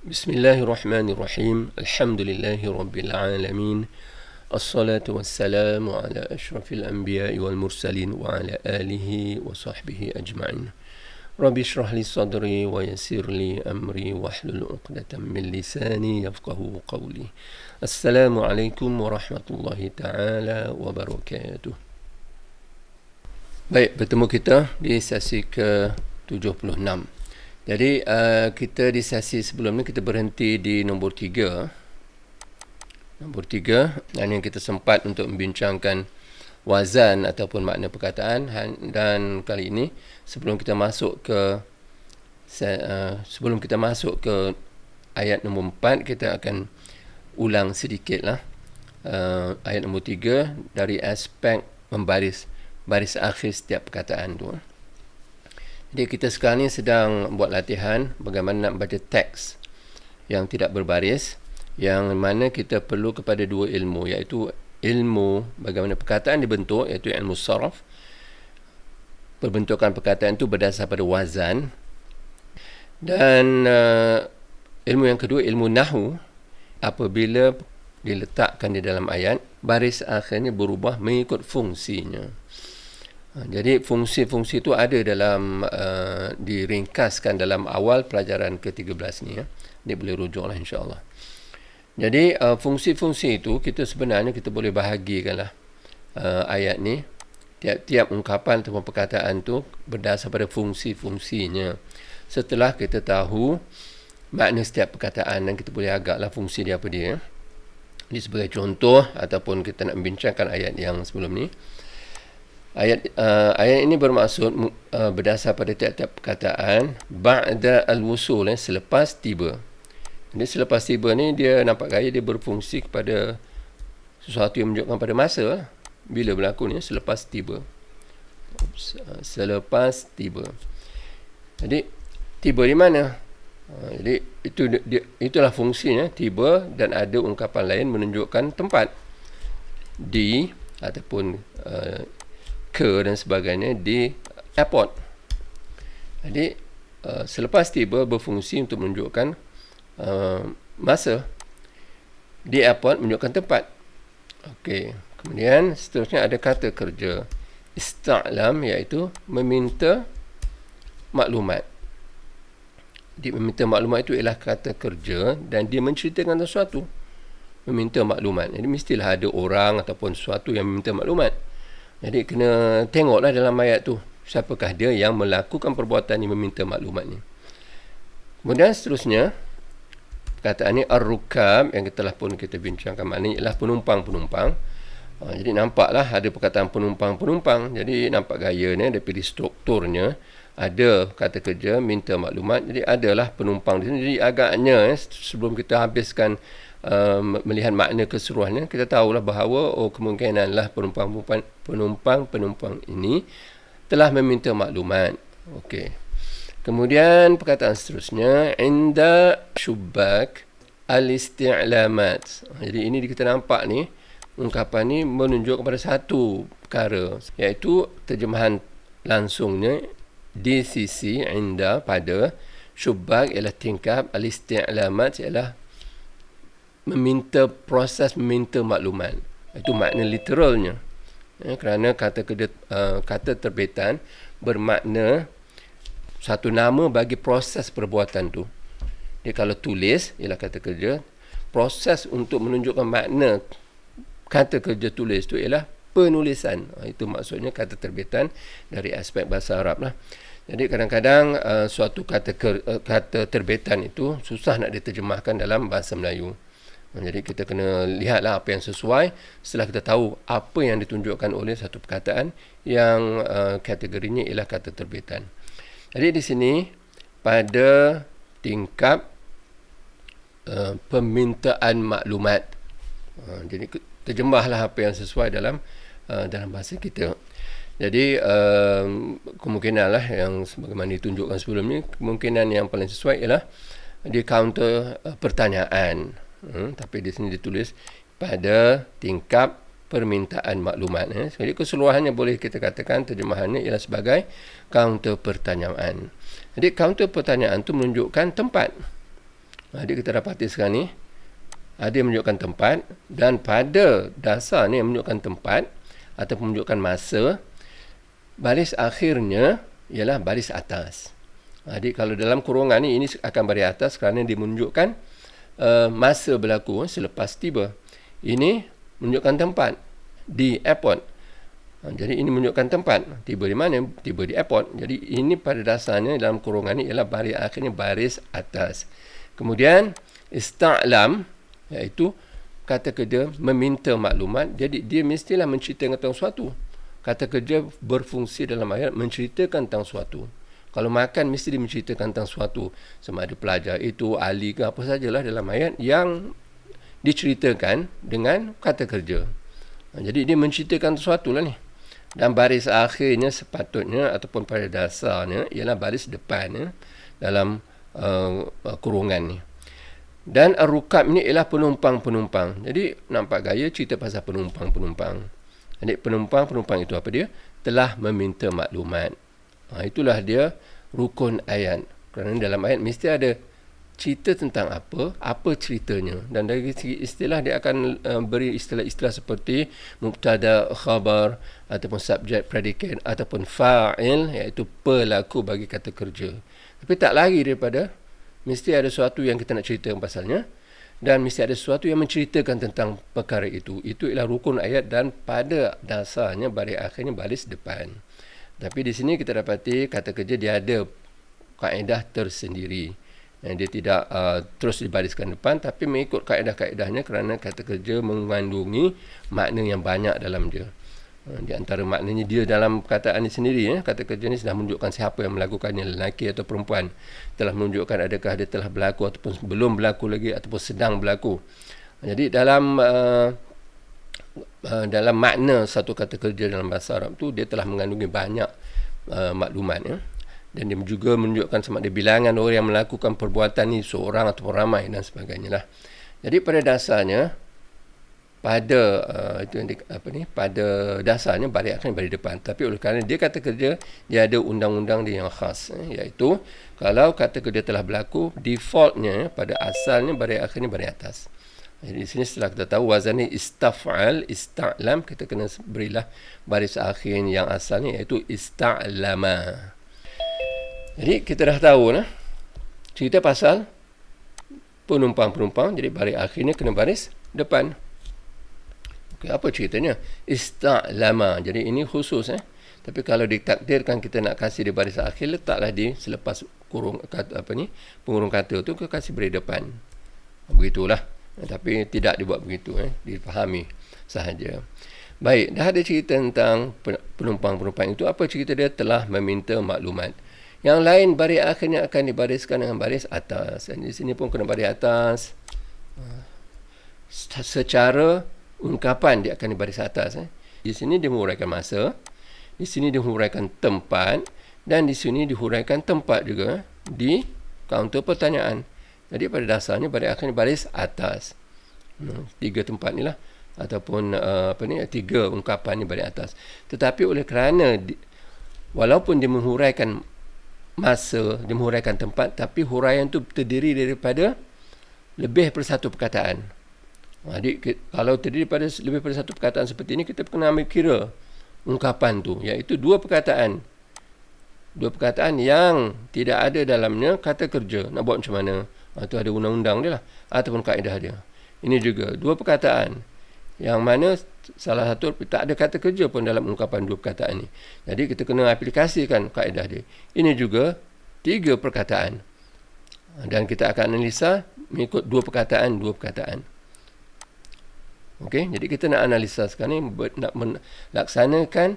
Bismillahirrahmanirrahim. Alhamdulillahi rabbil alamin. Assalatu wassalamu ala ashrafil anbiya'i wal mursalin wa ala alihi wa sahbihi ajma'in. Rabbi shrah li sadri wa yassir li amri wahlul 'uqdatam min lisani yafqahu qawli. Assalamualaikum warahmatullahi taala wabarakatuh. Baik, bertemu kita di sesi ke-76. Jadi kita di sesi sebelum ni kita berhenti di nombor 3. Nombor 3, dan yang kita sempat untuk membincangkan wazan ataupun makna perkataan. Dan kali ini sebelum kita masuk ke ayat nombor 4, kita akan ulang sedikitlah ayat nombor 3 dari aspek baris akhir setiap perkataan tu. Jadi kita sekarang ni sedang buat latihan bagaimana nak baca teks yang tidak berbaris, yang mana kita perlu kepada dua ilmu, iaitu ilmu bagaimana perkataan dibentuk, iaitu ilmu saraf. Perbentukan perkataan itu berdasar pada wazan. Dan ilmu yang kedua, ilmu nahu. Apabila diletakkan di dalam ayat, baris akhirnya berubah mengikut fungsinya. Jadi fungsi-fungsi itu ada dalam diringkaskan dalam awal pelajaran ke-13 ni. Dia boleh rujuklah insya-Allah. Jadi fungsi-fungsi itu kita boleh bahagikanlah ayat ni. Tiap-tiap ungkapan atau perkataan tu berdasar pada fungsi-fungsinya. Setelah kita tahu makna setiap perkataan, dan kita boleh agaklah fungsi dia apa dia. Jadi sebagai contoh ataupun kita nak membincangkan ayat yang sebelum ni. Ayat ini bermaksud berdasar pada tiap-tiap perkataan ba'da al-wusul, selepas tiba. Jadi selepas tiba ni dia nampak gaya dia berfungsi kepada sesuatu yang menunjukkan pada masa bila berlaku ni, selepas tiba. Selepas tiba. Jadi tiba di mana? Jadi itulah fungsinya, tiba, dan ada ungkapan lain menunjukkan tempat di ataupun ke dan sebagainya di airport. Jadi selepas tiba berfungsi untuk menunjukkan masa, di airport menunjukkan tempat. Okey, kemudian seterusnya ada kata kerja ista'lam, iaitu meminta maklumat. Jadi meminta maklumat itu ialah kata kerja dan dia menceritakan sesuatu, meminta maklumat. Jadi mestilah ada orang ataupun sesuatu yang meminta maklumat. Jadi kena tengoklah dalam ayat tu, siapakah dia yang melakukan perbuatan ni, meminta maklumat ni. Kemudian seterusnya, perkataan ni ar-rukab, yang telah pun kita bincangkan, maknanya ialah penumpang-penumpang. Jadi nampaklah ada perkataan penumpang-penumpang. Jadi nampak gaya ni daripada strukturnya, ada kata kerja minta maklumat, jadi adalah penumpang di sini. Jadi agaknya sebelum kita habiskan melihat makna keseluruhannya, kita tahulah bahawa kemungkinanlah penumpang ini telah meminta maklumat. Okey. Kemudian perkataan seterusnya, inda syubbak al-isti'lamat. Jadi ini kita nampak ni, ungkapan ni menunjuk kepada satu perkara, iaitu terjemahan langsungnya di sisi inda, pada, syubbak ialah tingkap, al-isti'lamat ialah proses meminta maklumat. Itu makna literalnya. Kerana kata terbitan bermakna satu nama bagi proses perbuatan tu. Jadi kalau tulis ialah kata kerja, proses untuk menunjukkan makna kata kerja tulis tu ialah penulisan. Itu maksudnya kata terbitan dari aspek bahasa Arab lah. Jadi kadang-kadang suatu kata terbitan itu susah nak diterjemahkan dalam bahasa Melayu. Jadi kita kena lihatlah apa yang sesuai setelah kita tahu apa yang ditunjukkan oleh satu perkataan yang kategorinya ialah kata terbitan. Jadi di sini pada tingkap permintaan maklumat. Jadi terjemahlah apa yang sesuai dalam bahasa kita. Jadi kemungkinanlah yang sebagaimana ditunjukkan sebelum ni, kemungkinan yang paling sesuai ialah di counter pertanyaan. Tapi di sini ditulis pada tingkap permintaan maklumat. Jadi keseluruhannya boleh kita katakan terjemahannya ialah sebagai counter pertanyaan. Jadi counter pertanyaan itu menunjukkan tempat. Jadi kita dapati sekarang ni ada yang menunjukkan tempat, dan pada dasar ni yang menunjukkan tempat ataupun menunjukkan masa, baris akhirnya ialah baris atas. Jadi kalau dalam kurungan ni, ini akan baris atas kerana dia menunjukkan masa berlaku selepas tiba. Ini menunjukkan tempat di airport. Jadi ini menunjukkan tempat. Tiba di mana? Tiba di airport. Jadi ini pada dasarnya dalam kurungan ni ialah baris akhirnya baris atas. Kemudian ista'lam, iaitu kata kerja meminta maklumat. Jadi dia mestilah menceritakan tentang sesuatu. Kata kerja berfungsi dalam ayat menceritakan tentang sesuatu. Kalau makan mesti dia menceritakan tentang sesuatu. Sama ada pelajar itu, ahli ke apa sajalah dalam ayat yang diceritakan dengan kata kerja. Jadi dia menceritakan sesuatu lah ni. Dan baris akhirnya sepatutnya ataupun pada dasarnya ialah baris depan dalam kurungan ni. Dan ar-rukab ni ialah penumpang-penumpang. Jadi nampak gaya cerita pasal penumpang-penumpang. Jadi penumpang-penumpang itu apa dia? Telah meminta maklumat. Itulah dia rukun ayat. Kerana dalam ayat mesti ada cerita tentang apa ceritanya. Dan dari segi istilah dia akan beri istilah-istilah seperti mubtada, khabar ataupun subjek, predikat ataupun fa'il, iaitu pelaku bagi kata kerja. Tapi tak lari daripada mesti ada sesuatu yang kita nak ceritakan pasalnya, dan mesti ada sesuatu yang menceritakan tentang perkara itu. Itu ialah rukun ayat, dan pada dasarnya baris akhirnya baris depan. Tapi di sini kita dapati kata kerja dia ada kaedah tersendiri. Dan dia tidak terus dibariskan depan, tapi mengikut kaedah-kaedahnya kerana kata kerja mengandungi makna yang banyak dalam dia. Di antara maknanya dia dalam perkataan ini sendiri, kata kerja ini sudah menunjukkan siapa yang melakukannya, lelaki atau perempuan. Telah menunjukkan adakah dia telah berlaku ataupun belum berlaku lagi ataupun sedang berlaku. Jadi dalam makna satu kata kerja dalam bahasa Arab tu, dia telah mengandungi banyak maklumat. Dan dia juga menunjukkan sama ada bilangan orang yang melakukan perbuatan ni, seorang ataupun ramai dan sebagainya lah. Jadi pada dasarnya pada pada dasarnya baris akhir baris depan. Tapi oleh kerana dia kata kerja, dia ada undang-undang dia yang khas, iaitu kalau kata kerja telah berlaku, defaultnya pada asalnya baris akhirnya baris atas. Jadi di sini setelah kita tahu wazan ni istaf'al, ista'lam, kita kena berilah baris akhir yang asalnya, iaitu ista'lama. Jadi kita dah tahu cerita pasal penumpang-penumpang. Jadi baris akhirnya kena baris depan. Okay, apa ceritanya? Ista'lama. Jadi ini khusus. Tapi kalau ditakdirkan kita nak kasih di baris akhir, letaklah di selepas kurung kata pengurung kata tu, kita kasih baris depan. Begitulah. Tapi tidak dibuat begitu. Dipahami sahaja. Baik, dah ada cerita tentang penumpang-penumpang itu. Apa cerita dia? Telah meminta maklumat. Yang lain baris akhirnya akan dibariskan dengan baris atas. Dan di sini pun kena baris atas. Secara ungkapan dia akan dibaris atas. Di sini dia menguraikan masa. Di sini dia menguraikan tempat. Dan di sini dihuraikan tempat juga di kaunter pertanyaan. Jadi pada dasarnya baris akhirnya baris atas. Tiga tempat ni lah. Ataupun tiga ungkapan ni baris atas. Tetapi oleh kerana walaupun dia menghuraikan masa, dia menghuraikan tempat, tapi huraian tu terdiri daripada lebih daripada satu perkataan. Jadi kalau terdiri daripada lebih daripada satu perkataan seperti ini, kita kena ambil kira ungkapan tu, iaitu dua perkataan yang tidak ada dalamnya kata kerja. Nak buat macam mana? Itu ada undang-undang dia lah, ataupun kaedah dia. Ini juga dua perkataan yang mana salah satu tak ada kata kerja pun dalam ungkapan dua perkataan ni. Jadi kita kena aplikasikan kaedah dia. Ini juga tiga perkataan. Dan kita akan analisa mengikut dua perkataan. Okey, jadi kita nak analisa sekarang ni, nak melaksanakan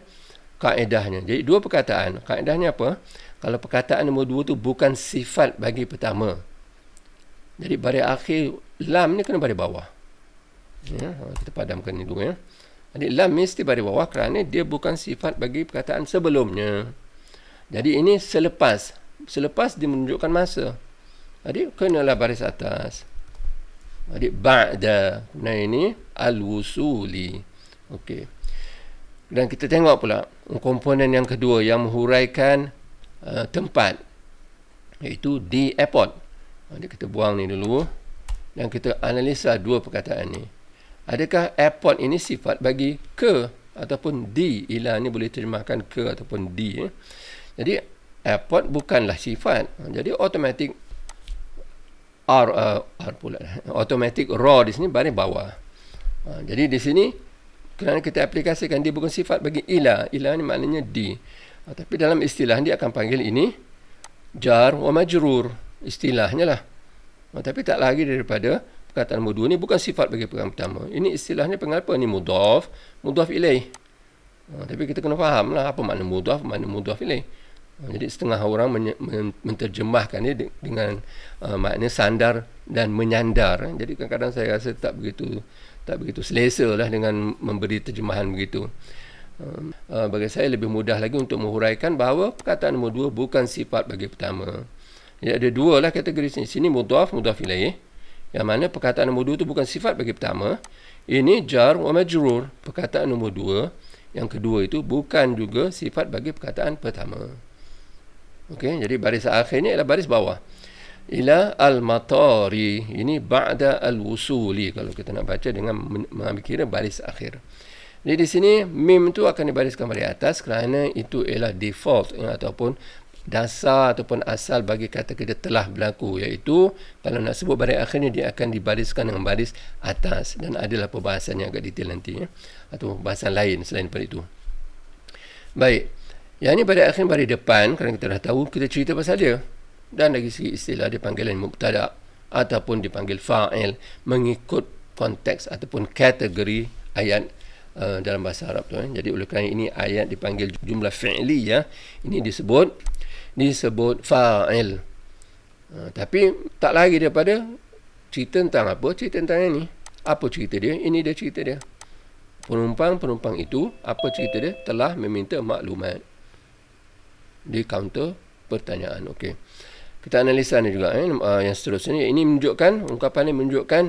kaedahnya. Jadi dua perkataan. Kaedahnya apa? Kalau perkataan nombor dua tu bukan sifat bagi pertama. Jadi baris akhir lam ni kena baris bawah. Kita padamkan ni dulu. Jadi lam mesti baris bawah kerana dia bukan sifat bagi perkataan sebelumnya. Jadi ini selepas dia menunjukkan masa. Jadi kenalah baris atas. Jadi ba'da. Nah ini al-wusuli. Okey. Dan kita tengok pula komponen yang kedua yang menghuraikan tempat, iaitu di airport. Jadi kita buang ni dulu dan kita analisa dua perkataan ni. Adakah airport ini sifat bagi ke ataupun di? Ila ni boleh terjemahkan ke ataupun di. Jadi airport bukanlah sifat. Jadi automatic R pula. Automatic raw di sini baris bawah. Jadi di sini kerana kita aplikasikan dia bukan sifat bagi ila. Ila ni maknanya di. Tapi dalam istilah dia akan panggil ini jar wa majrur. Istilahnya lah. Tapi tak lagi daripada perkataan nombor 2 ni bukan sifat bagi perkataan pertama. Ini istilahnya panggil apa? Ni mudhaf, mudhaf ilaih. Tapi kita kena faham lah apa makna mudhaf, makna mudhaf ilaih. Jadi setengah orang menterjemahkan dia dengan makna sandar dan menyandar. Jadi kadang-kadang saya rasa tak begitu selesa lah dengan memberi terjemahan begitu. Bagi saya lebih mudah lagi untuk menghuraikan bahawa perkataan nombor 2 bukan sifat bagi pertama. Jadi ada dua lah kategori sini. Sini mudhaf, mudhaf ilaih. Yang mana perkataan nombor 2 itu bukan sifat bagi pertama. Ini jar wa majrur. Perkataan nombor 2. Yang kedua itu bukan juga sifat bagi perkataan pertama. Okey, jadi baris akhir ni adalah baris bawah. Ila al-matari. Ini ba'da al-wusuli. Kalau kita nak baca dengan mengambil kira baris akhir. Jadi di sini mim tu akan dibariskan pada atas kerana itu ialah default ataupun dasar ataupun asal bagi kata kita telah berlaku, iaitu kalau nak sebut baris akhirnya dia akan dibariskan dengan baris atas dan adalah perbahasan yang agak detail nanti atau perbahasan lain selain daripada itu. Baik, yang ini baris akhir baris depan kerana kita dah tahu kita cerita pasal dia, dan dari segi istilah dia panggilan mubtada ataupun dipanggil fa'il mengikut konteks ataupun kategori ayat dalam bahasa Arab tu. Jadi oleh kerana ini ayat dipanggil jumlah fi'li ini disebut fa'il. Tapi tak lagi daripada cerita tentang apa? Cerita tentang ini. Apa cerita dia? Ini dia cerita dia. Penumpang itu, apa cerita dia? Telah meminta maklumat. Di counter pertanyaan. Okey. Kita analisa ni juga yang seterusnya. Ini menunjukkan, ungkapan ini menunjukkan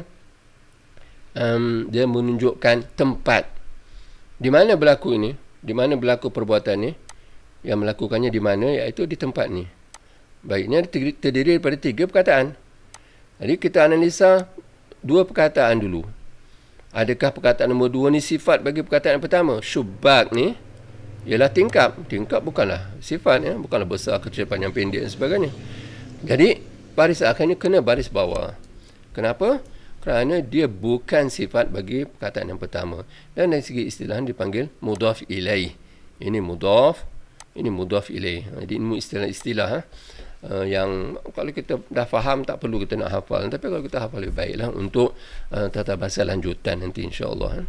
dia menunjukkan tempat. Di mana berlaku ini? Di mana berlaku perbuatan ni? Yang melakukannya di mana, iaitu di tempat ni. Baiknya terdiri daripada 3 perkataan. Jadi kita analisa 2 perkataan dulu. Adakah perkataan nombor 2 ni sifat bagi perkataan yang pertama? Syubak ni ialah tingkap. Tingkap bukanlah sifat, bukanlah besar, kecil, panjang, pendek dan sebagainya. Jadi baris akhirnya kena baris bawah. Kenapa? Kerana dia bukan sifat bagi perkataan yang pertama. Dan dari segi istilah dipanggil mudhaf ilaih. Ini mudhaf, ini mudhaf ilaih. Jadi ini istilah-istilah yang kalau kita dah faham tak perlu kita nak hafal. Tapi kalau kita hafal lebih baiklah untuk tata bahasa lanjutan nanti insya-Allah.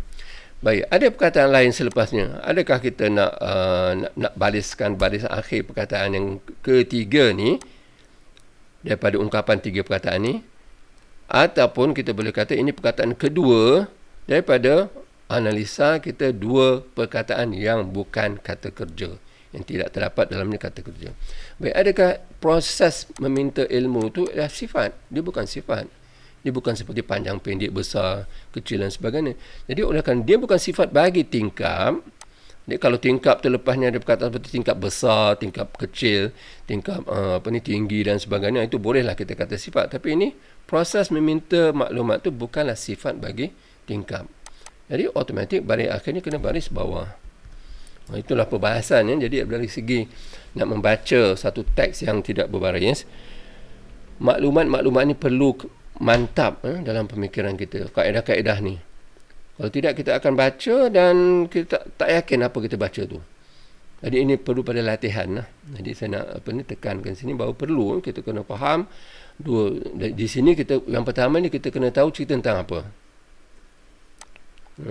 Baik, ada perkataan lain selepasnya. Adakah kita nak bariskan baris akhir perkataan yang ketiga ni daripada ungkapan 3 perkataan ni? Ataupun kita boleh kata ini perkataan kedua daripada analisa kita 2 perkataan yang bukan kata kerja, yang tidak terdapat dalamnya kata kerja. Baik, adakah proses meminta ilmu itu adalah sifat? Dia bukan sifat. Dia bukan seperti panjang, pendek, besar, kecil dan sebagainya. Jadi oleh kerana dia bukan sifat bagi tingkap. Jadi kalau tingkap terlepasnya ada perkataan seperti tingkap besar, tingkap kecil, tingkap tinggi dan sebagainya, itu bolehlah kita kata sifat. Tapi ini proses meminta maklumat itu bukanlah sifat bagi tingkap. Jadi automatik baris akhirnya kena baris bawah. Itulah perbahasannya. Jadi dari segi nak membaca satu teks yang tidak berbaris, maklumat-maklumat ini perlu mantap dalam pemikiran kita, kaedah-kaedah ni. Kalau tidak kita akan baca dan kita tak yakin apa kita baca tu. Jadi ini perlu pada latihan lah. Jadi saya nak tekankan sini bahawa perlu kita kena faham di sini kita, yang pertama ni kita kena tahu cerita tentang apa.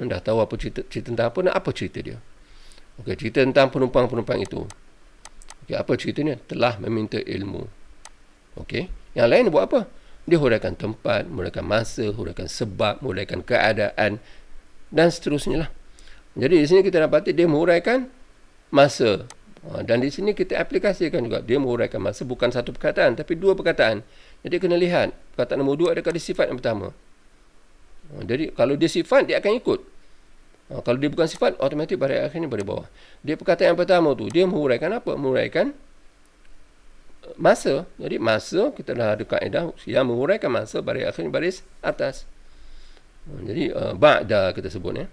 Dah tahu apa cerita tentang apa, dan apa cerita dia. Okey, cerita tentang penumpang-penumpang itu. Okey, apa ceritanya? Telah meminta ilmu. Okey, yang lain buat apa? Dia huraikan tempat, huraikan masa, huraikan sebab, huraikan keadaan dan seterusnya lah. Jadi di sini kita dapati dia menguraikan masa. Dan di sini kita aplikasikan juga. Dia menguraikan masa bukan satu perkataan tapi 2 perkataan. Jadi kena lihat perkataan nombor 2 adakah dia sifat yang pertama. Jadi kalau dia sifat dia akan ikut. Kalau dia bukan sifat, automatik baris akhirnya pada bawah. Dia perkataan yang pertama tu dia menguraikan apa? Menguraikan masa. Jadi masa kita dah ada kaedah yang menguraikan masa baris akhir baris atas. Jadi ba'da kita sebut ya.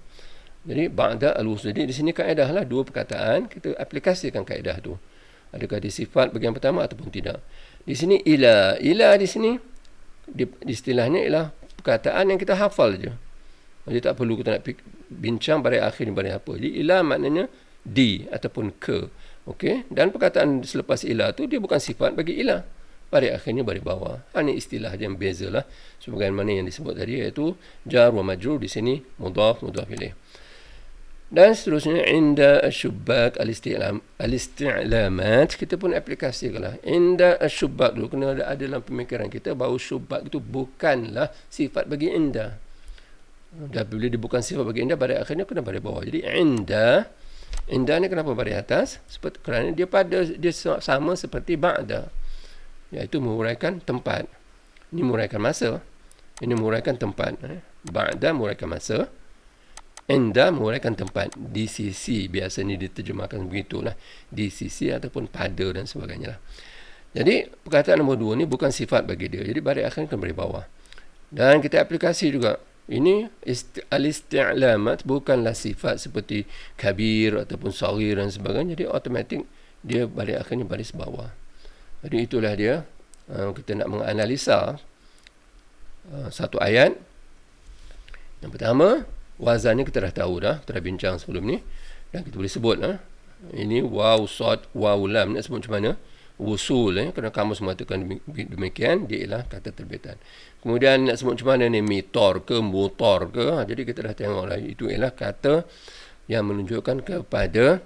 Jadi ba'da al-wusul. Jadi di sini kaedah lah dua perkataan kita aplikasikan kaedah tu. Adakah dia sifat bagi yang pertama ataupun tidak. Di sini ila di sini di istilahnya ialah perkataan yang kita hafal je. Jadi tak perlu kita nak bincang baris akhir ni baris apa. Jadi ila maknanya di ataupun ke. Okey, dan perkataan selepas ila tu dia bukan sifat bagi ila. Baris akhirnya baris bawah. Ini istilah je yang bezalah sebagaimana yang disebut tadi iaitu jar wa majrur di sini mudhaf ilaih. Dan seterusnya inda asyubbak al-isti'lamat kita pun aplikasikanlah. Inda asyubbak dulu kena ada dalam pemikiran kita bahawa syubbak itu bukanlah sifat bagi inda. Dan bila dia bukan sifat bagi inda baris akhirnya kena baris bawah. Jadi inda ni kenapa baris atas? Kerana dia sama seperti ba'da, iaitu menguraikan tempat. Ini menguraikan masa, ini menguraikan tempat. Ba'da menguraikan masa, inda menguraikan tempat. Di sisi biasanya diterjemahkan begitulah, di sisi ataupun pada dan sebagainya lah. Jadi perkataan nombor 2 ni bukan sifat bagi dia, jadi baris akhirnya kena baris bawah. Dan kita aplikasi juga. Ini al-isti'lamat bukanlah sifat seperti kabir ataupun saghir dan sebagainya. Jadi automatik dia baris akhirnya baris bawah. Jadi itulah dia. Kita nak menganalisa satu ayat. Yang pertama, wazannya kita dah tahu dah. Kita dah bincang sebelum ni. Dan kita boleh sebut. Ini waw, sad, waw, lam. Nak sebut macam mana? Wusul. Kerana kamus mengatakan demikian, dia ialah kata terbitan. Kemudian nak sebut macam mana ni? Mitor ke, motor ke. Jadi kita dah tengok lah. Itu ialah kata yang menunjukkan kepada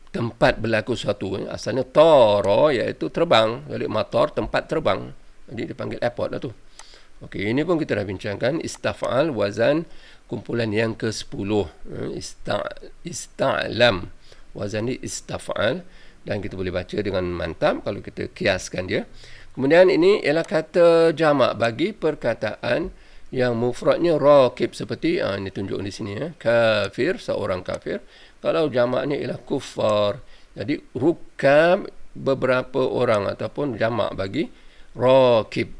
tempat berlaku sesuatu. Asalnya tara iaitu terbang. Jadi motor tempat terbang. Jadi dipanggil airport lah tu. Okey, ini pun kita dah bincangkan. Istaf'al wazan kumpulan yang ke-10. Ista'lam. Wazan ni istaf'al. Dan kita boleh baca dengan mantap kalau kita kiaskan dia. Kemudian ini ialah kata jamak bagi perkataan yang mufradnya raqib seperti ini tunjuk di sini ya. Kafir, seorang kafir. Kalau jamaknya ialah kuffar. Jadi rukab beberapa orang ataupun jamak bagi raqib.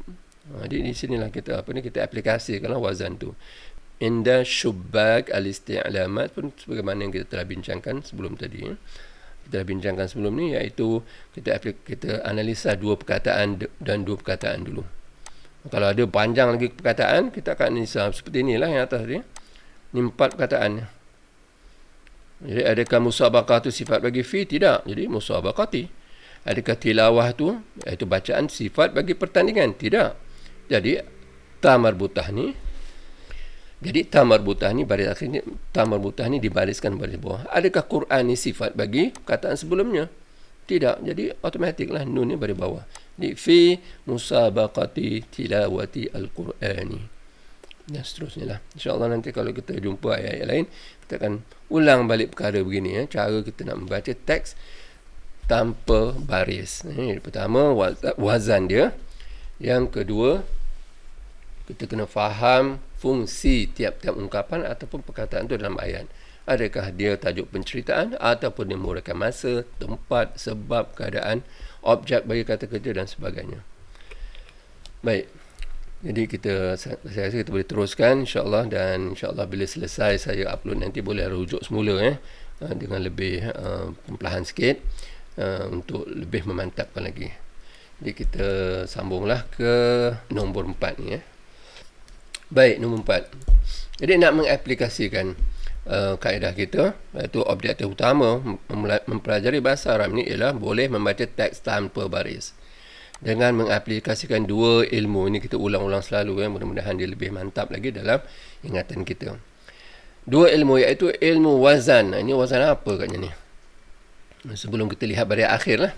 Jadi di sinilah kita kita aplikasikanlah wazan tu. Inda syubbak al-isti'lamat pun sebagaimana yang kita telah bincangkan sebelum tadi ya. Kita bincangkan sebelum ni iaitu kita analisa dua perkataan dan dua perkataan dulu. Kalau ada panjang lagi perkataan, kita akan analisa seperti inilah yang atas ni. Ni 4 perkataan. Jadi adakah musabaqah tu sifat bagi fi? Tidak. Jadi musabaqati. Adakah tilawah tu iaitu bacaan sifat bagi pertandingan? Tidak. Jadi tamarbutah ni baris akhirnya tamarbutah ni dibariskan baris bawah. Adakah Quran ni sifat bagi perkataan sebelumnya? Tidak. Jadi automatiklah nun ni baris bawah. Jadi fi musabaqati tilawati al-Qurani. Dan seterusnya lah. InsyaAllah nanti kalau kita jumpa ayat-ayat lain, kita akan ulang balik perkara begini ya. Cara kita nak membaca teks tanpa baris. Pertama wazan dia. Yang kedua, kita kena faham fungsi tiap-tiap ungkapan ataupun perkataan itu dalam ayat. Adakah dia tajuk penceritaan ataupun dia menguraikan masa, tempat, sebab, keadaan, objek bagi kata kerja dan sebagainya. Baik. Jadi saya rasa kita boleh teruskan insya-Allah, dan insya-Allah bila selesai saya upload nanti boleh rujuk semula dengan lebih perlahan sikit untuk lebih memantapkan lagi. Jadi kita sambunglah ke nombor 4 ni ya. Baik, nombor 4. Jadi nak mengaplikasikan kaedah kita, iaitu objektif utama mempelajari bahasa Arab ni ialah boleh membaca teks tanpa baris. Dengan mengaplikasikan dua ilmu ini, kita ulang-ulang selalu ya, mudah-mudahan dia lebih mantap lagi dalam ingatan kita. Dua ilmu iaitu ilmu wazan. Ini wazan apa katnya ni? Sebelum kita lihat baris akhir lah.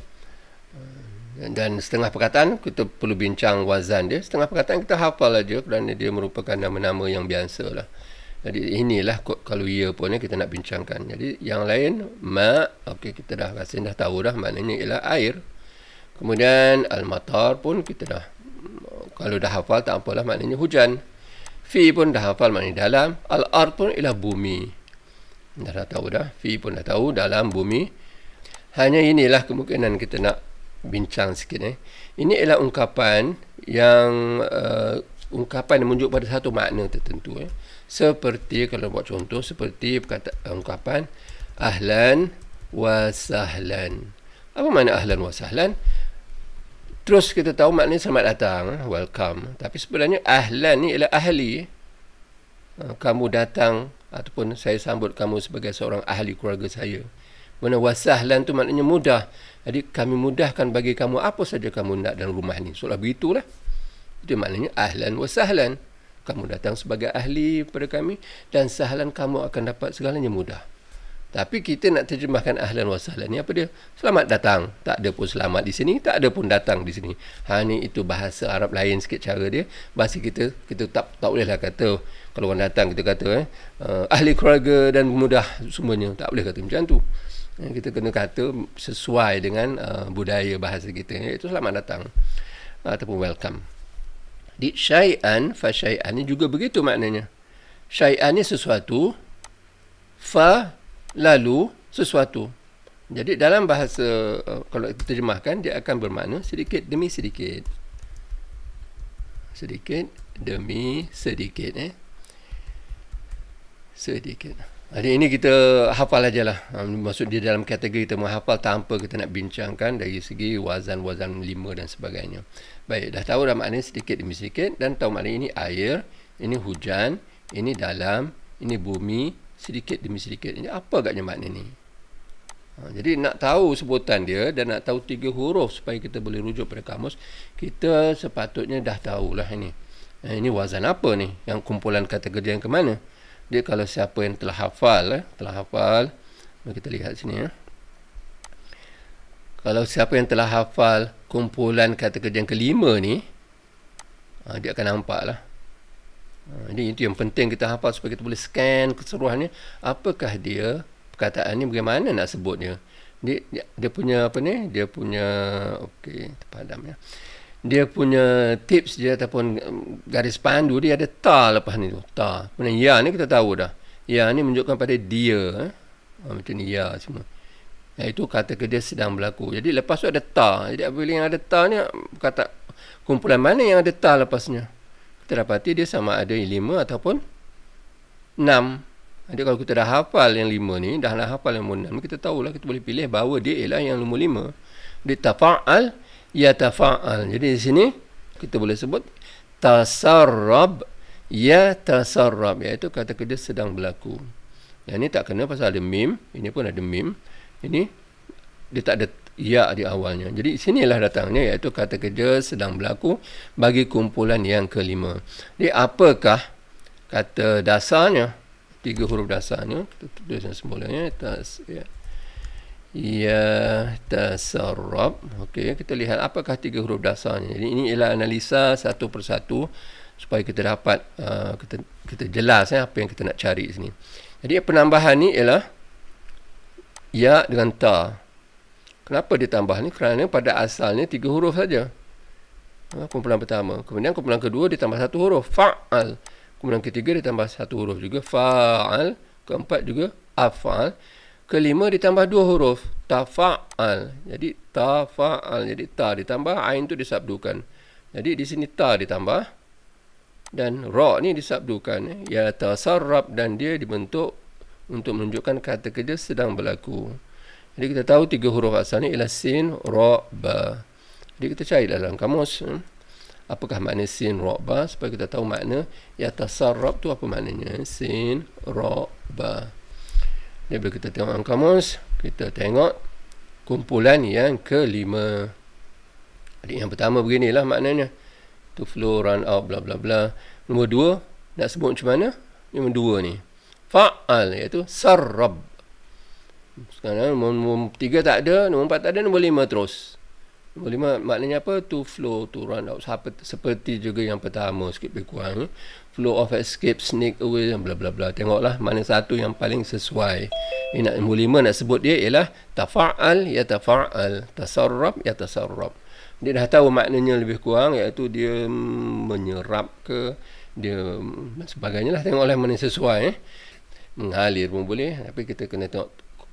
Dan setengah perkataan kita perlu bincang wazan dia. Setengah perkataan kita hafal aja kerana dia merupakan nama-nama yang biasa lah. Jadi inilah kalau ia pun kita nak bincangkan. Jadi yang lain okey, kita dah rasa dah tahu dah maknanya ialah air. Kemudian al-matar pun kita dah, kalau dah hafal tak apalah, maknanya hujan. Fi pun dah hafal maknanya dalam. Al-ard pun ialah bumi. Dah tahu dah. Fi pun dah tahu dalam bumi. Hanya inilah kemungkinan kita nak bincang sikit. Ini ialah ungkapan yang menunjuk pada satu makna tertentu. Seperti, kalau buat contoh, seperti ungkapan ahlan wa sahlan. Apa makna ahlan wa sahlan? Terus kita tahu maknanya selamat datang, welcome. Tapi sebenarnya ahlan ni ialah ahli. Kamu datang, ataupun saya sambut kamu sebagai seorang ahli keluarga saya. Mana wasahlan tu maknanya mudah. Jadi kami mudahkan bagi kamu apa saja kamu nak dalam rumah ni. Seolah begitulah. Itu maknanya ahlan wasahlan. Kamu datang sebagai ahli pada kami dan sahlan kamu akan dapat segalanya mudah. Tapi kita nak terjemahkan ahlan wasahlan ni apa dia? Selamat datang. Tak ada pun selamat di sini, tak ada pun datang di sini. Ni itu bahasa Arab lain sikit cara dia. Bahasa kita tak bolehlah kata kalau orang datang kita kata ahli keluarga dan mudah semuanya. Tak boleh kata macam tu. Kita kena kata sesuai dengan budaya bahasa kita, iaitu selamat datang ataupun welcome. Di syai'an fa syai'an ni juga begitu maknanya. Syai'an ni sesuatu, fa lalu sesuatu. Jadi dalam bahasa kalau terjemahkan dia akan bermakna sedikit demi sedikit. Sedikit demi sedikit. Sedikit. Jadi ini kita hafal ajalah. Maksud dia dalam kategori kita menghafal tanpa kita nak bincangkan dari segi wazan-wazan 5 dan sebagainya. Baik, dah tahu dah maknanya sedikit demi sedikit dan tahu maknanya ini air, ini hujan, ini dalam, ini bumi, sedikit demi sedikit. Ini apa agaknya makna ni? Jadi nak tahu sebutan dia dan nak tahu 3 huruf supaya kita boleh rujuk pada kamus, kita sepatutnya dah tahulah ini. Ini wazan apa ni? Yang kumpulan kata kerja yang ke mana? Dia kalau siapa yang telah hafal, mari kita lihat sini. Kalau siapa yang telah hafal kumpulan kata kerja yang kelima ni, dia akan nampak lah. Jadi itu yang penting kita hafal supaya kita boleh scan keseluruhannya. Apakah dia, perkataan ni bagaimana nak sebut dia. Dia punya apa ni? Dia punya, okey, terpadam ya. Dia punya tips dia ataupun garis pandu dia ada ta lepas ni tu. Ta. Kemudian ya ni kita tahu dah. Ya ni menunjukkan pada dia. Macam ni ya semua. Itu kata kerja sedang berlaku. Jadi lepas tu ada ta. Jadi apabila yang ada ta ni, kata kumpulan mana yang ada ta lepasnya? Kita dapati dia sama ada 5 ataupun 6. Jadi kalau kita dah hafal yang 5 ni, dah hafal yang 6, kita tahulah, kita boleh pilih bahawa dia ialah yang nombor 5. Dia tafa'al, yatafa'al. Jadi di sini kita boleh sebut tasarrab, yatasarrab, iaitu kata kerja sedang berlaku. Yang ni tak kena pasal ada mim, ini pun ada mim. Ini dia tak ada ya di awalnya. Jadi sinilah datangnya, iaitu kata kerja sedang berlaku bagi kumpulan yang kelima. Jadi apakah kata dasarnya? 3 huruf dasarnya. Kita tulis yang semulanya. Tasarrab. Okey, kita lihat apakah 3 huruf dasarnya. Jadi ini ialah analisa satu persatu supaya kita dapat kita jelas apa yang kita nak cari di sini. Jadi penambahan ni ialah ya dengan ta. Kenapa ditambah ni? Kerana pada asalnya 3 huruf saja. Kumpulan pertama. Kemudian kumpulan kedua ditambah 1 huruf, fa'al. Kemudian ketiga ditambah 1 huruf juga, fa'al. Keempat juga af'al. Kelima ditambah 2 huruf, tafa'al. Jadi tafa'al. Jadi ta ditambah, ain tu disabdukan. Jadi di sini ta ditambah dan ra ni disabdukan. Ya tasarrab, dan dia dibentuk untuk menunjukkan kata kerja sedang berlaku. Jadi kita tahu 3 huruf asal ni ialah sin, ra, ba. Jadi kita cari dalam kamus apakah makna sin, ra, ba, supaya kita tahu makna ya tasarrab tu apa maknanya. Sin, ra, ba. Jadi bila kita tengok dalam kamus, kita tengok kumpulan yang kelima. Jadi yang pertama beginilah maknanya. To flow, run out, bla bla bla. Nombor 2, nak sebut macam mana? Nombor 2 ni. Fa'al, iaitu sarrab. Sekarang nombor 3 tak ada, nombor 4 tak ada, nombor 5 terus. Nombor 5 maknanya apa? To flow, to run out. Seperti juga yang pertama, sikit lebih kurang. Flow of escape, sneak away, bla bla bla. Tengoklah mana satu yang paling sesuai. Ini nombor 5 nak sebut dia ialah tafa'al, yatafa'al. Tasarrab, yatasarrab. Dia dah tahu maknanya lebih kurang, iaitu dia menyerap ke, dia sebagainya lah. Tengoklah mana sesuai. Mengalir pun boleh, tapi kita kena tengok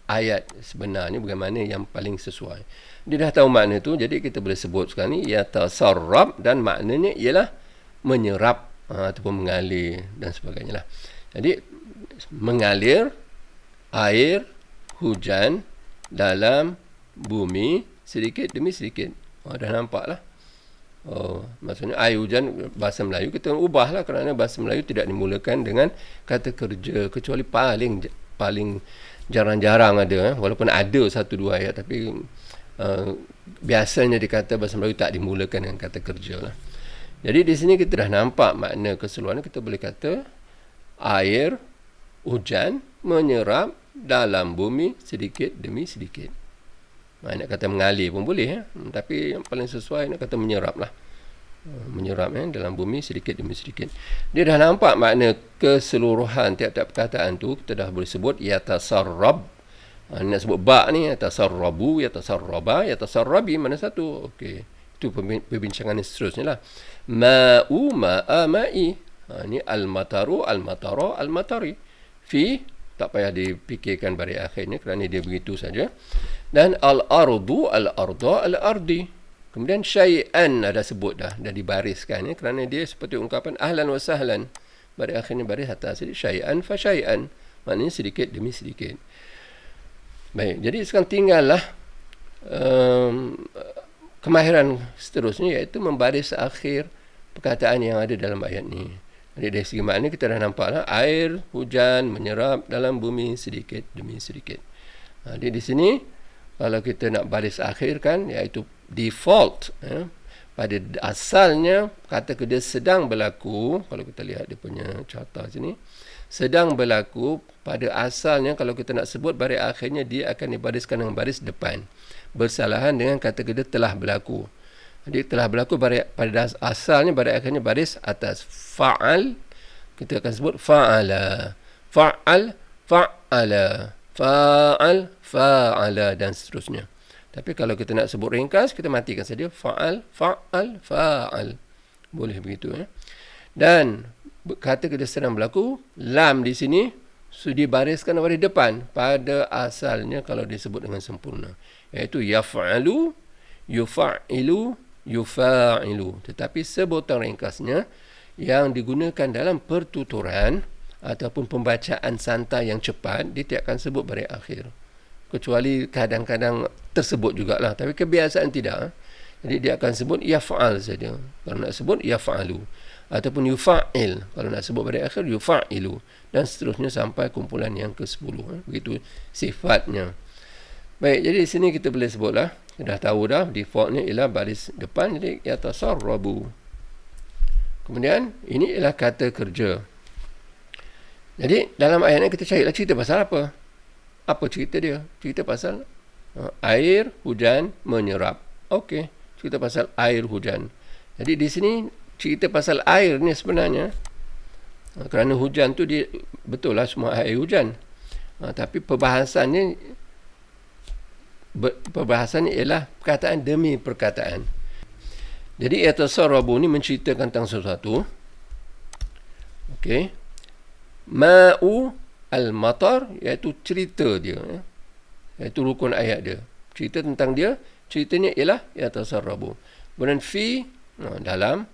ayat sebenarnya bagaimana yang paling sesuai. Dia dah tahu makna tu, jadi kita boleh sebut sekarang ni yatasarrab, dan maknanya ialah menyerap ataupun mengalir dan sebagainya lah. Jadi mengalir air hujan dalam bumi sedikit demi sedikit. Dah nampak lah. Maksudnya air hujan, bahasa Melayu kita ubahlah, kerana bahasa Melayu tidak dimulakan dengan kata kerja, kecuali paling jarang-jarang ada, walaupun ada satu dua ayat, tapi biasanya dikata bahasa Melayu tak dimulakan dengan kata kerja lah. Jadi di sini kita dah nampak makna keseluruhan. Kita boleh kata air hujan menyerap dalam bumi sedikit demi sedikit. Nak kata mengalir pun boleh, tapi yang paling sesuai nak kata menyerap lah. Menyerap dalam bumi sedikit demi sedikit. Dia dah nampak makna keseluruhan tiap-tiap perkataan tu. Kita dah boleh sebut yatasarrab. Nak sebut ba' ni, yatasarrabu, yatasarraba, yatasarrabi, mana satu? Okey, itu perbincangan seterusnya lah. Ma'u, ma'a, ma'i. Ni al-mataru, al-matara, al-matari. Fi, tak payah dipikirkan baris akhirnya kerana dia begitu saja. Dan al-ardu, al-arda, al-ardi. Kemudian syai'an ada sebut dah dibariskan kerana dia seperti ungkapan ahlan wa sahlan. Baris akhirnya baris atas, jadi syai'an fa syai'an. Maknanya sedikit demi sedikit. Baik, jadi sekarang tinggallah kemahiran seterusnya, iaitu membaris akhir perkataan yang ada dalam ayat ni. Jadi dari segi makna kita dah nampaklah air hujan menyerap dalam bumi sedikit demi sedikit. Jadi di sini kalau kita nak baris akhir kan, iaitu default, pada asalnya kata dia sedang berlaku. Kalau kita lihat dia punya carta sini, sedang berlaku pada asalnya. Kalau kita nak sebut baris akhirnya, dia akan dibariskan dengan baris depan, bersalahan dengan kata dia telah berlaku. Jadi telah berlaku pada asalnya, baris akhirnya baris atas. Fa'al, kita akan sebut fa'ala, fa'al, fa'ala, fa'al, fa'ala, dan seterusnya. Tapi kalau kita nak sebut ringkas, kita matikan saja fa'al, fa'al, fa'al. Boleh begitu. Dan kata kita sedang berlaku, lam di sini sudah dibariskan pada depan pada asalnya kalau disebut dengan sempurna, iaitu yaf'alu, yufa'ilu, yufa'ilu. Tetapi sebutan ringkasnya yang digunakan dalam pertuturan ataupun pembacaan santai yang cepat, dia tidak akan sebut baris akhir, kecuali kadang-kadang tersebut jugalah, tapi kebiasaan tidak. Jadi dia akan sebut yaf'al saja kalau nak sebut yaf'alu, ataupun yufa'il kalau nak sebut baris akhir, yufa'ilu, dan seterusnya sampai kumpulan yang ke-10. Begitu sifatnya. Baik, jadi di sini kita boleh sebutlah, dah tahu dah defaultnya ialah baris depan, jadi yatasarrabu. Kemudian ini ialah kata kerja. Jadi dalam ayat ini kita carilah cerita pasal apa? Apa cerita dia? Cerita pasal air hujan menyerap. Okey, cerita pasal air hujan. Jadi di sini cerita pasal air ni sebenarnya, kerana hujan tu dia betul lah semua air hujan. Tapi perbahasannya ialah perkataan demi perkataan. Jadi yatasarrabu ni menceritakan tentang sesuatu. Okey. Ma'u al-matar, iaitu cerita dia, iaitu rukun ayat dia, cerita tentang dia. Ceritanya ialah yatasarrabu. Kemudian fi, dalam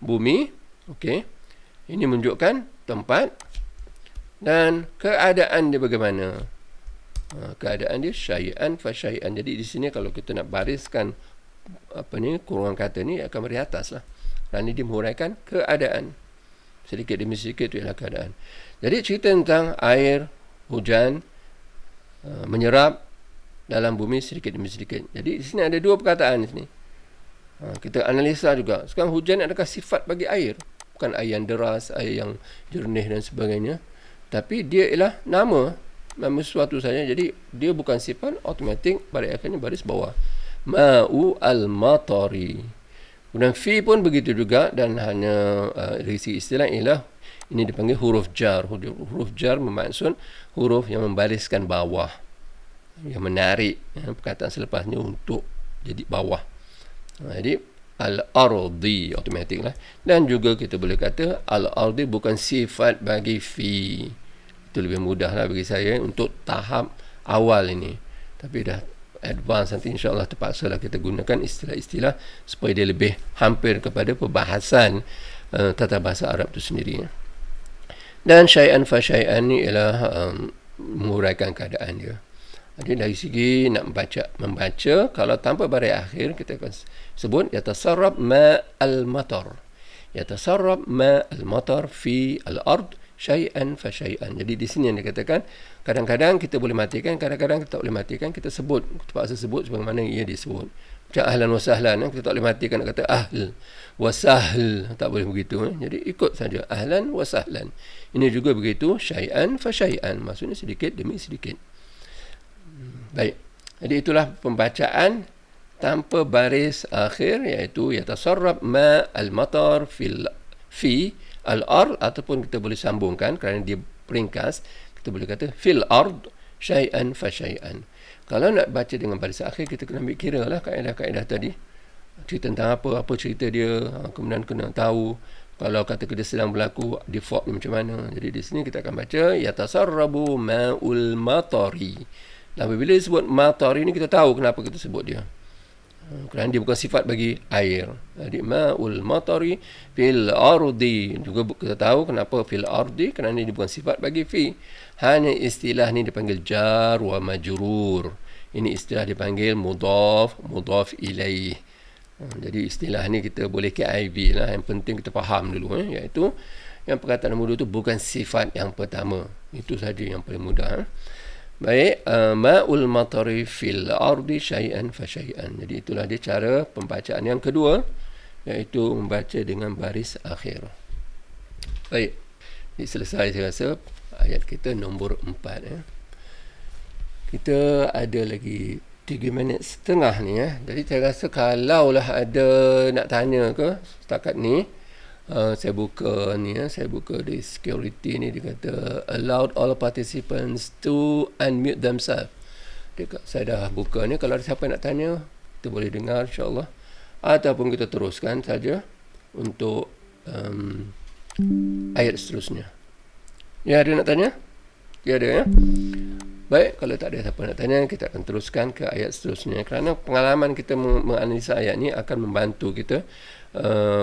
bumi. Okey, ini menunjukkan tempat dan keadaan dia bagaimana. Keadaan dia syai'an fa syai'an. Jadi di sini kalau kita nak bariskan kurungan kata ni akan beri atas lah, kerana dia menguraikan keadaan. Sedikit demi sedikit itu ialah keadaan. Jadi cerita tentang air hujan menyerap dalam bumi sedikit demi sedikit. Jadi di sini ada dua perkataan di sini. Kita analisa juga. Sekarang hujan adakah sifat bagi air? Bukan air yang deras, air yang jernih dan sebagainya. Tapi dia ialah nama sesuatu saja. Jadi dia bukan sifat automatik, baris akhirnya baris bawah. Ma'u al-matari. Kemudian fi pun begitu juga, dan hanya dari segi istilah ialah ini dipanggil huruf jar. Huruf jar bermaksud huruf yang membariskan bawah, yang menarik perkataan selepasnya untuk jadi bawah. Jadi al-ardi automatik lah. Dan juga kita boleh kata al-ardi bukan sifat bagi fi. Itu lebih mudah lah bagi saya untuk tahap awal ini. Tapi dah advance nanti insyaAllah terpaksalah kita gunakan istilah-istilah supaya dia lebih hampir kepada perbahasan tata bahasa Arab itu sendiri. Dan syai'an fa syai'an ni ialah menguraikan keadaan dia. Jadi dari segi nak membaca, kalau tanpa baris akhir kita akan sebut yatasarrab ma'al matar. Yatasarrab ma'al matar fi al-ard syai'an fa syai'an. Jadi di sini yang dikatakan kadang-kadang kita boleh matikan, kadang-kadang kita tak boleh matikan, kita sebut, terpaksa sebut sebagaimana ia disebut. Macam ahlan wa sahlan, kita tak boleh matikan, nak kata ahl wa sahl, tak boleh begitu. Jadi ikut saja ahlan wa sahlan. Ini juga begitu, syai'an fa syai'an, maksudnya sedikit demi sedikit. Baik. Jadi itulah pembacaan tanpa baris akhir, iaitu yatasarrab ma al-matar fi al-ard, ataupun kita boleh sambungkan kerana dia peringkas, kita boleh kata fil ard syai'an fa syai'an. Kalau nak baca dengan baris akhir, kita kena ambil kira lah kaedah-kaedah tadi. Cerita tentang apa cerita dia, kemudian kena tahu kalau kata dia sedang berlaku, default ni macam mana. Jadi di sini kita akan baca yatasarrabu ma'ul matari. Dan apabila disebut matari ni, kita tahu kenapa kita sebut dia. Kerana dia bukan sifat bagi air. Jadi ma'ul matari fil ardi. Juga kita tahu kenapa fil ardi, kerana dia bukan sifat bagi fi. Hanya istilah ni dipanggil jar wa majrur. Ini istilah dipanggil mudhaf ilaih. Jadi istilah ni kita boleh KIV lah. Yang penting kita faham dulu. Iaitu yang perkataan nombor 2 tu bukan sifat yang pertama. Itu saja yang paling mudah. Baik, ma'ul matari fil ardi syai'an fa syai'an. Jadi itulah dia cara pembacaan yang kedua, iaitu membaca dengan baris akhir. Baik, ini selesai saya rasa ayat kita nombor 4. Kita ada lagi 3 minit setengah ni. Jadi saya rasa kalaulah ada nak tanya ke setakat ni, saya buka ni, saya buka di security ni, dia kata allowed all participants to unmute themselves. Saya dah buka ni, kalau ada siapa nak tanya, kita boleh dengar insyaAllah, ataupun kita teruskan saja untuk ayat seterusnya. Ya, ada nak tanya? Ya, ada ya. Baik, kalau tak ada siapa nak tanya, kita akan teruskan ke ayat seterusnya, kerana pengalaman kita menganalisa ayat ni akan membantu kita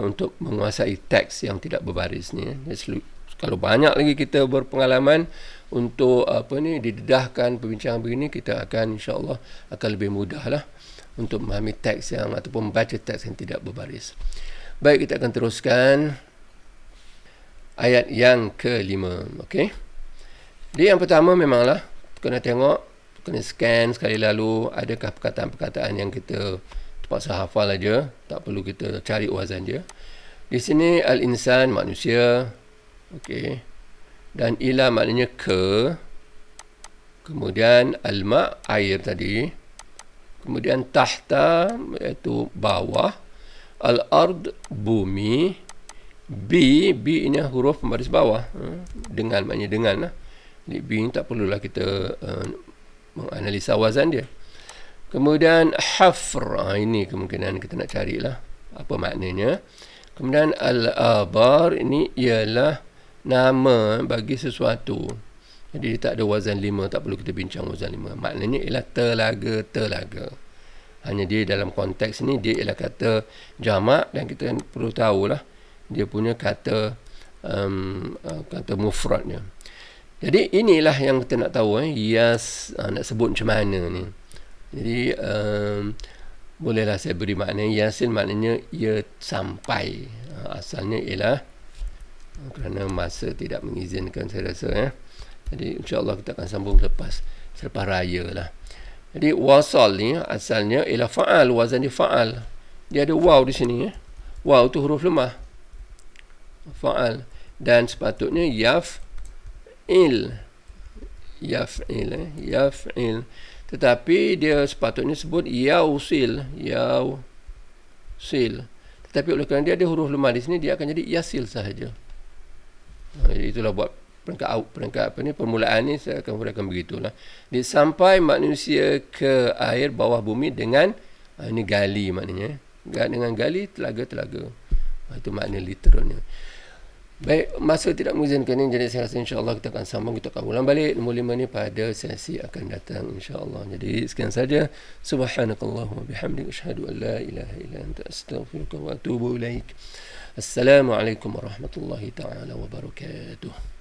untuk menguasai teks yang tidak berbaris ni. Jadi, kalau banyak lagi kita berpengalaman untuk didedahkan perbincangan begini, kita akan insya-Allah akan lebih mudahlah untuk memahami teks yang ataupun membaca teks yang tidak berbaris. Baik, kita akan teruskan ayat yang ke-5. Okey. Jadi yang pertama memanglah kena tengok, kena scan sekali lalu adakah perkataan-perkataan yang kita terpaksa hafal aja, tak perlu kita cari wazan dia. Di sini al-insan manusia, okey. Dan ila maknanya ke. Kemudian al-ma air tadi. Kemudian tahta iaitu bawah. Al-ard bumi. B ini huruf pembaris bawah. Dengan maknanya dengan lah. Jadi B ni tak perlulah kita menganalisa wazan dia. Kemudian hafr, ini kemungkinan kita nak carilah apa maknanya. Kemudian al-abar, ini ialah nama bagi sesuatu. Jadi dia tak ada wazan 5, tak perlu kita bincang wazan 5. Maknanya ialah telaga. Hanya dia dalam konteks ni dia ialah kata jamak, dan kita perlu tahulah dia punya kata kata mufradnya. Jadi inilah yang kita nak tahu, yas, nak sebut macam mana ni. Jadi bolehlah saya beri makna yasin, maknanya ia sampai. Asalnya ialah, kerana masa tidak mengizinkan saya rasa. Jadi insyaAllah kita akan sambung selepas raya lah. Jadi wasal ni asalnya ialah fa'al, wazan dia fa'al. Dia ada waw di sini. Waw tu huruf lemah. Fa'al. Dan sepatutnya yaf'il. Tetapi dia sepatutnya sebut yausil. Tetapi oleh kerana dia ada huruf lemah di sini, dia akan jadi yasil sahaja. Itulah buat peringkat permulaan ni saya akan huraikan begitulah. Dia sampai manusia ke air bawah bumi dengan ini gali maknanya. Dengan gali telaga. Itu makna literalnya. Baik, masa tidak mengizinkan ini, jadi saya rasa insya-Allah kita akan sambung, kita akan ulang balik nombor 5 ni pada sesi akan datang insya-Allah. Jadi sekian saja. Subhanakallahumma bihamdika asyhadu an la ilaha illa anta astaghfiruka wa atubu ilaik. Assalamualaikum warahmatullahi taala wabarakatuh.